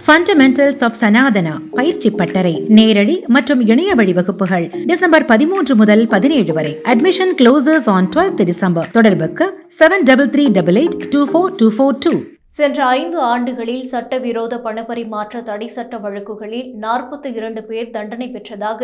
Fundamentals of Sanatana பயிற்சி பட்டறை நேரடி மற்றும் இணைய வழி வகுப்புகள் டிசம்பர் 13 முதல் 17 வரை. Admission closes on 12th December. தொடர்புக்கு 7388824242. சென்ற 5 ஆண்டுகளில் சட்டவிரோத பணப்பரிமாற்ற தடை சட்ட வழக்குகளில் 42 பேர் தண்டனை பெற்றதாக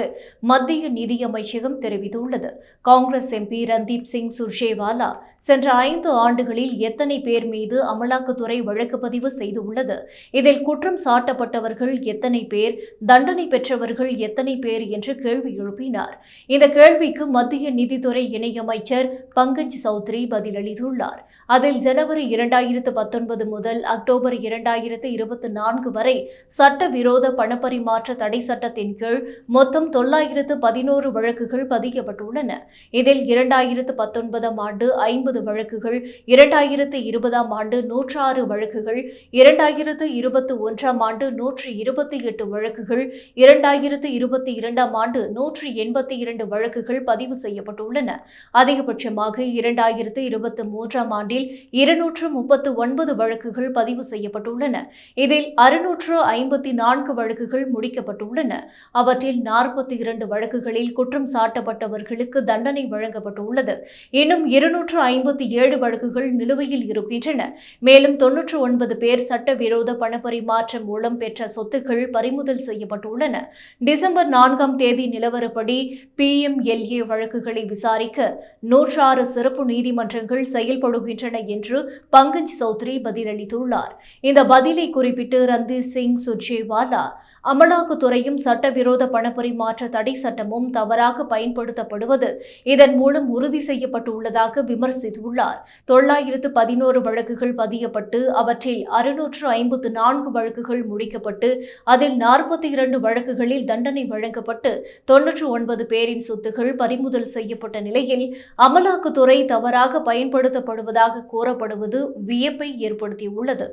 மத்திய நிதியமைச்சகம் தெரிவித்துள்ளது. காங்கிரஸ் எம்பி ரந்தீப் சிங் சுர்ஜேவாலா சென்ற 5 ஆண்டுகளில் எத்தனை பேர் மீது அமலாக்கத்துறை வழக்கு பதிவு செய்துள்ளது, இதில் குற்றம் சாட்டப்பட்டவர்கள் எத்தனை பேர், தண்டனை பெற்றவர்கள் எத்தனை பேர் என்று கேள்வி எழுப்பினார். இந்த கேள்விக்கு மத்திய நிதித்துறை இணையமைச்சர் பங்கஜ் சௌத்ரி பதிலளித்துள்ளார். அதில் ஜனவரி 2019 முதல் அக்டோபர் 2024 வரை சட்டவிரோத பணப்பரிமாற்ற தடை சட்டத்தின் கீழ் மொத்தம் 911 வழக்குகள் பதியப்பட்டுள்ளன. இதில் 2019 ஆண்டு 50 வழக்குகள், 2020 ஆண்டு 106 வழக்குகள், 2021 ஆண்டு 128 வழக்குகள், 2022 ஆண்டு 182 வழக்குகள் பதிவு செய்யப்பட்டுள்ளன. அதிகபட்சமாக 2023 ஆண்டில் 239 வழக்குகள் பதிவு செய்யப்பட்டுள்ளன. இதில் 654 வழக்குகள் முடிக்கப்பட்டுள்ளன. அவற்றில் 42 வழக்குகளில் குற்றம் சாட்டப்பட்டவர்களுக்கு தண்டனை வழங்கப்பட்டுள்ளது. இன்னும் 257 வழக்குகள் நிலுவையில் இருக்கின்றன. மேலும் 99 பேர் சட்டவிரோத பணப்பரிமாற்றம் மூலம் பெற்ற சொத்துக்கள் பறிமுதல் செய்யப்பட்டுள்ளன. டிசம்பர் 4ஆம் தேதி நிலவரப்படி PMLA வழக்குகளை விசாரிக்க 106 சிறப்பு நீதிமன்றங்கள் செயல்படுகின்றன என்று பங்கஜ் சௌத்ரி பதிலளித்துள்ளார். இந்த பதிலை குறிப்பிட்டு ரந்தீப் சிங் சுர்ஜேவாலா, அமலாக்கத்துறையும் சட்டவிரோத பணப்பரிமாற்ற தடை சட்டமும் தவறாக பயன்படுத்தப்படுவது இதன் மூலம் உறுதி செய்யப்பட்டுள்ளதாக விமர்சித்துள்ளார். 911 வழக்குகள் பதியப்பட்டு அவற்றில் 654 வழக்குகள் முடிக்கப்பட்டு அதில் 42 வழக்குகளில் தண்டனை வழங்கப்பட்டு 99 பேரின் சொத்துக்கள் பறிமுதல் செய்யப்பட்ட நிலையில் அமலாக்கத்துறை தவறாக பயன்படுத்தப்படுவதாக கூறப்படுவது வியப்பை ஏற்படுத்தியுள்ளது.